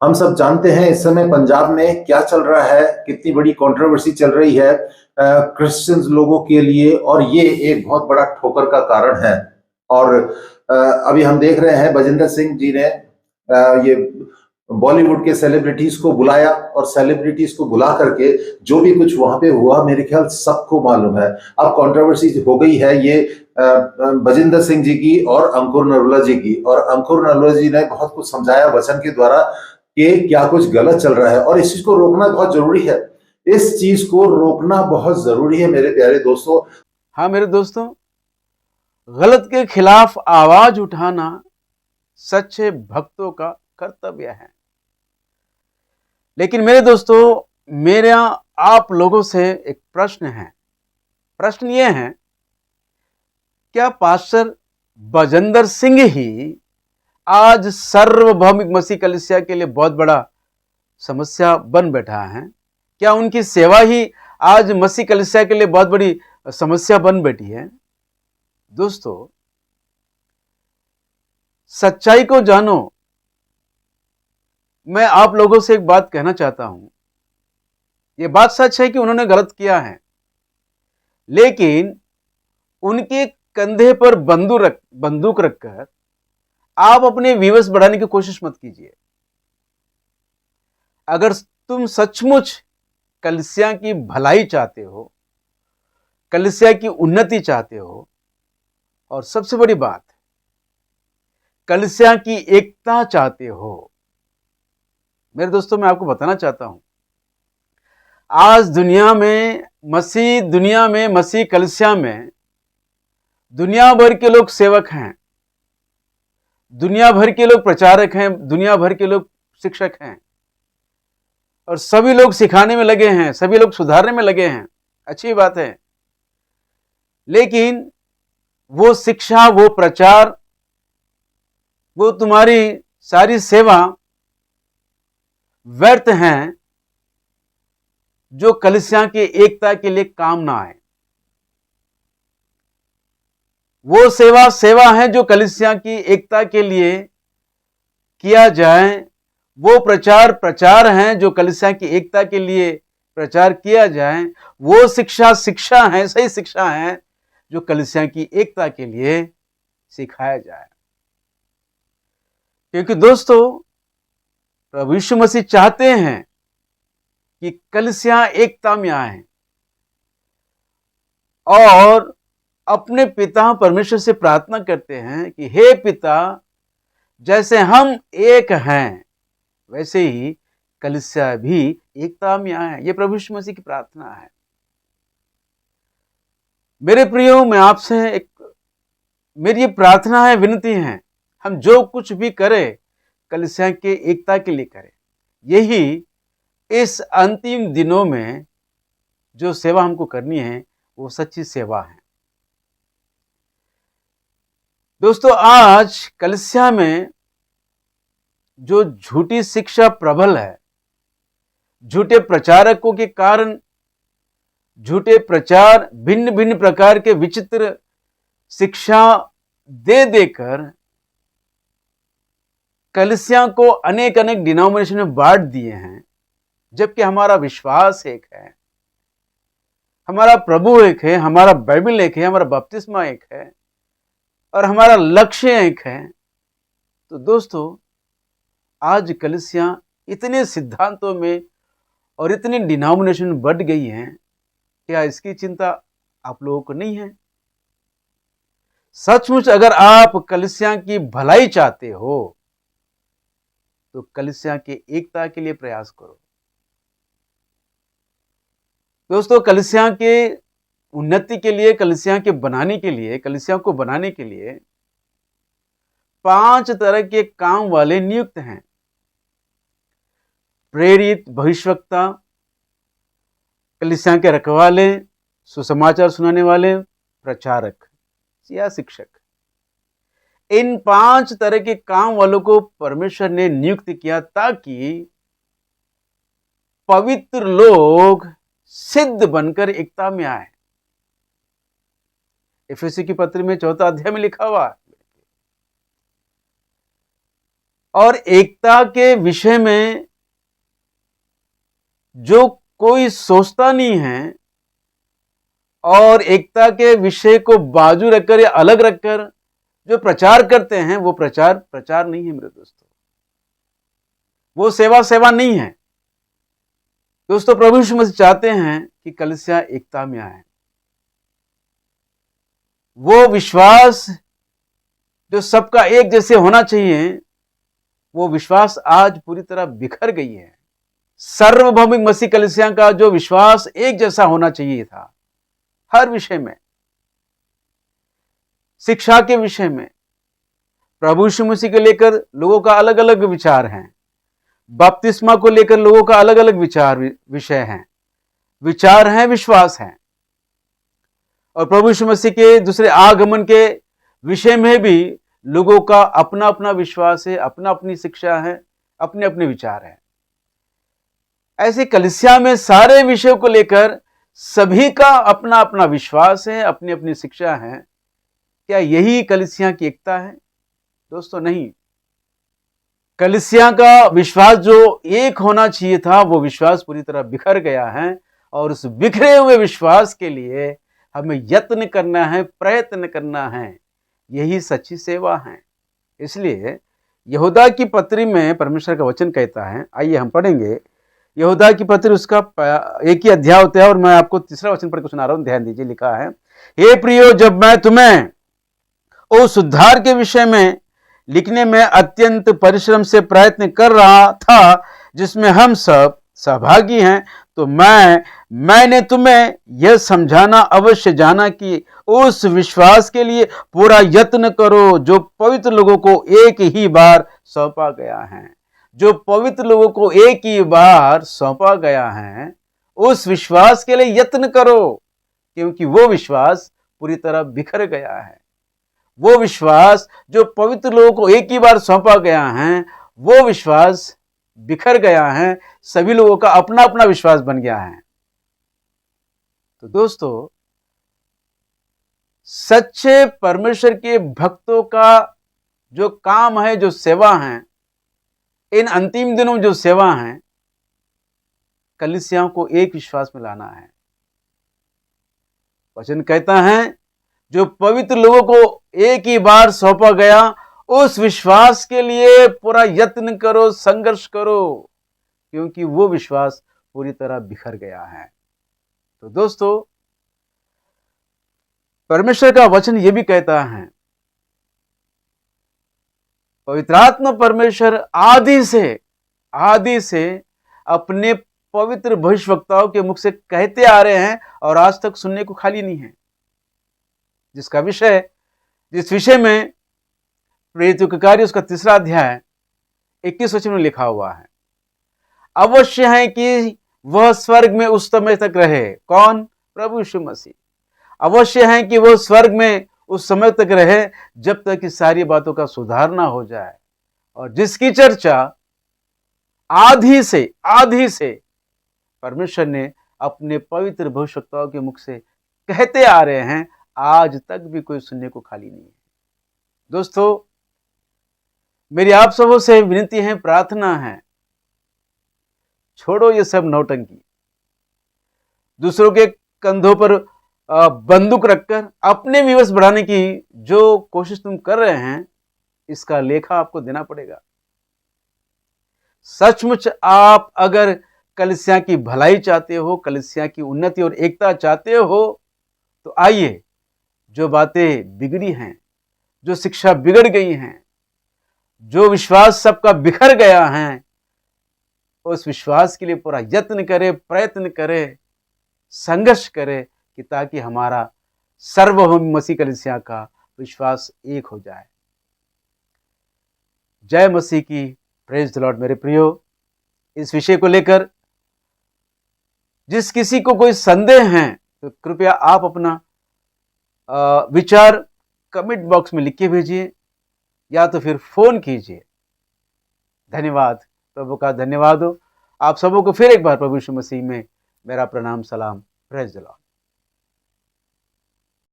हम सब जानते हैं इस समय पंजाब में क्या चल रहा है, कितनी बड़ी कंट्रोवर्सी चल रही है क्रिश्चियंस लोगों के लिए, और ये एक बहुत बड़ा ठोकर का कारण है। और अभी हम देख रहे हैं बजिंदर सिंह जी ने ये बॉलीवुड के सेलिब्रिटीज को बुलाया, और सेलिब्रिटीज को बुला करके जो भी कुछ वहां पे हुआ मेरे ख्याल सबको मालूम है। अब कंट्रोवर्सी हो गई है ये बजिंदर सिंह जी की और अंकुर नरूला जी की, और अंकुर नरूला जी ने बहुत कुछ समझाया वचन के द्वारा कि क्या कुछ गलत चल रहा है और इस चीज को रोकना बहुत जरूरी है। इस चीज को रोकना बहुत जरूरी है मेरे प्यारे दोस्तों। हाँ मेरे दोस्तों, गलत के खिलाफ आवाज उठाना सच्चे भक्तों का कर्तव्य है। लेकिन मेरे दोस्तों, मेरा आप लोगों से एक प्रश्न है। प्रश्न ये है, क्या पास्टर बजिंदर सिंह ही आज सार्वभौमिक मसीह कलीसिया के लिए बहुत बड़ा समस्या बन बैठा है? क्या उनकी सेवा ही आज मसीह कलीसिया के लिए बहुत बड़ी समस्या बन बैठी है? दोस्तों, सच्चाई को जानो। मैं आप लोगों से एक बात कहना चाहता हूं। यह बात सच है कि उन्होंने गलत किया है, लेकिन उनके कंधे पर बंदूक रखकर आप अपने व्यूअर्स बढ़ाने की कोशिश मत कीजिए। अगर तुम सचमुच कलीसिया की भलाई चाहते हो, कलीसिया की उन्नति चाहते हो, और सबसे बड़ी बात, कलीसिया की एकता चाहते हो, मेरे दोस्तों मैं आपको बताना चाहता हूं, आज दुनिया में मसीह कलीसिया में दुनिया भर के लोग सेवक हैं, दुनिया भर के लोग प्रचारक हैं, दुनिया भर के लोग शिक्षक हैं, और सभी लोग सिखाने में लगे हैं, सभी लोग सुधारने में लगे हैं। अच्छी बात है, लेकिन वो शिक्षा, वो प्रचार, वो तुम्हारी सारी सेवा व्यर्थ हैं जो कलीसिया की एकता के लिए काम ना आए। वो सेवा है जो कलीसिया की एकता के लिए किया जाए। वो प्रचार है जो कलीसिया की एकता के लिए प्रचार किया जाए। वो शिक्षा है, सही शिक्षा है जो कलीसिया की एकता के लिए सिखाया जाए। क्योंकि दोस्तों, प्रभु यीशु मसीह चाहते हैं कि कलीसिया एकता में आए और अपने पिता परमेश्वर से प्रार्थना करते हैं कि हे पिता, जैसे हम एक हैं वैसे ही कलीसिया भी एकता में आए। यह प्रभु यीशु मसीह की प्रार्थना है। मेरे प्रियो, मैं आपसे मेरी ये प्रार्थना है, विनती है, हम जो कुछ भी करें कलीसिया के एकता के लिए करें। यही इस अंतिम दिनों में जो सेवा हमको करनी है वो सच्ची सेवा है। दोस्तों, आज कलीसिया में जो झूठी शिक्षा प्रबल है, झूठे प्रचारकों के कारण झूठे प्रचार, भिन्न भिन्न प्रकार के विचित्र शिक्षा दे देकर कलीसिया को अनेक अनेक डिनोमिनेशन में बांट दिए हैं, जबकि हमारा विश्वास एक है, हमारा प्रभु एक है, हमारा बाइबल एक है, हमारा बपतिस्मा एक है, और हमारा लक्ष्य एक है। तो दोस्तों, आज कलीसिया इतने सिद्धांतों में और इतनी डिनोमिनेशन में बढ़ गई हैं, क्या इसकी चिंता आप लोगों को नहीं है? सचमुच अगर आप कलीसिया की भलाई चाहते हो तो कलीसिया की एकता के लिए प्रयास करो। दोस्तों, कलीसिया के उन्नति के लिए, कलीसिया के बनाने के लिए, कलीसिया को बनाने के लिए 5 तरह के काम वाले नियुक्त हैं। प्रेरित, भविष्यवक्ता, कलीसिया के रखवाले, सुसमाचार सुनाने वाले, प्रचारक या शिक्षक। इन 5 तरह के काम वालों को परमेश्वर ने नियुक्त किया ताकि पवित्र लोग सिद्ध बनकर एकता में आए। इफिसी की पत्री में 4 अध्याय में लिखा हुआ। और एकता के विषय में जो कोई सोचता नहीं है और एकता के विषय को बाजू रखकर या अलग रखकर जो प्रचार करते हैं वो प्रचार नहीं है मेरे दोस्तों, वो सेवा नहीं है। दोस्तों, प्रभु यीशु मसीह चाहते हैं कि कलीसिया एकता में आए। वो विश्वास जो सबका एक जैसे होना चाहिए, वो विश्वास आज पूरी तरह बिखर गई है। सार्वभौमिक मसीह कलीसिया का जो विश्वास एक जैसा होना चाहिए था, हर विषय में, शिक्षा के विषय में प्रभु यीशु मसीह को लेकर लोगों का अलग अलग विचार हैं, बपतिस्मा को लेकर लोगों का अलग अलग विषय हैं, विश्वास हैं। और प्रभु यीशु मसीह के दूसरे आगमन के विषय में भी लोगों का अपना अपना विश्वास है, अपना अपनी शिक्षा है, अपने अपने विचार हैं। ऐसे कलीसिया में सारे विषयों को लेकर सभी का अपना अपना विश्वास है, अपनी अपनी शिक्षा है। क्या यही कलीसिया की एकता है? दोस्तों, नहीं। कलीसिया का विश्वास जो एक होना चाहिए था, वो विश्वास पूरी तरह बिखर गया है। और उस बिखरे हुए विश्वास के लिए हमें यत्न करना है, प्रयत्न करना है। यही सच्ची सेवा है। इसलिए यहूदा की पत्री में परमेश्वर का वचन कहता है, आइए हम पढ़ेंगे यहूदा की पत्री, उसका एक ही अध्याय होता है और मैं आपको तीसरा वचन पढ़ के सुना रहा हूं, ध्यान दीजिए। लिखा है, हे प्रियो, जब मैं तुम्हें उस उद्धार के विषय में लिखने में अत्यंत परिश्रम से प्रयत्न कर रहा था जिसमें हम सब सहभागी हैं, तो मैंने तुम्हें यह समझाना अवश्य जाना कि उस विश्वास के लिए पूरा यत्न करो जो पवित्र लोगों को एक ही बार सौंपा गया है। जो पवित्र लोगों को एक ही बार सौंपा गया है, उस विश्वास के लिए यत्न करो, क्योंकि वो विश्वास पूरी तरह बिखर गया है। वो विश्वास जो पवित्र लोगों को एक ही बार सौंपा गया है, वो विश्वास बिखर गया है। सभी लोगों का अपना अपना विश्वास बन गया है। तो दोस्तों, सच्चे परमेश्वर के भक्तों का जो काम है, जो सेवा है, इन अंतिम दिनों में जो सेवा है, कलीसियाओं को एक विश्वास में लाना है। वचन कहता है, जो पवित्र लोगों को एक ही बार सौंपा गया, उस विश्वास के लिए पूरा यत्न करो, संघर्ष करो, क्योंकि वो विश्वास पूरी तरह बिखर गया है। तो दोस्तों, परमेश्वर का वचन ये भी कहता है, पवित्रात्मा परमेश्वर आदि से अपने पवित्र भविष्यवक्ताओं के मुख से कहते आ रहे हैं और आज तक सुनने को खाली नहीं है। जिस विषय में प्रेरितों के कार्य उसका 3 अध्याय 21 वचन में लिखा हुआ है, अवश्य है कि वह स्वर्ग में उस समय तक रहे। कौन? प्रभु यीशु मसीह। अवश्य है कि वह स्वर्ग में उस समय तक रहे जब तक कि सारी बातों का सुधार ना हो जाए, और जिसकी चर्चा आदि से परमेश्वर ने अपने पवित्र भविष्यवक्ताओं के मुख से कहते आ रहे हैं, आज तक भी कोई सुनने को खाली नहीं है। दोस्तों, मेरी आप सबों से विनती है, प्रार्थना है, छोड़ो ये सब नौटंकी। दूसरों के कंधों पर बंदूक रखकर अपने व्यूअर्स बढ़ाने की जो कोशिश तुम कर रहे हैं, इसका लेखा आपको देना पड़ेगा। सचमुच आप अगर कलीसिया की भलाई चाहते हो, कलीसिया की उन्नति और एकता चाहते हो, तो आइए, जो बातें बिगड़ी हैं, जो शिक्षा बिगड़ गई हैं, जो विश्वास सबका बिखर गया है, उस विश्वास के लिए पूरा यत्न करें, प्रयत्न करें, संघर्ष करें, कि ताकि हमारा सार्वभौम मसीह कलीसिया का विश्वास एक हो जाए। जय मसीह की, प्रेज द लॉर्ड। मेरे प्रियो, इस विषय को लेकर जिस किसी को कोई संदेह है, तो कृपया आप अपना विचार कमेंट बॉक्स में लिख के भेजिए या तो फिर फोन कीजिए। धन्यवाद, प्रभु का धन्यवाद हो। आप सबों को फिर एक बार प्रभु यीशु मसीह में मेरा प्रणाम, सलाम, प्रेज द लॉर्ड।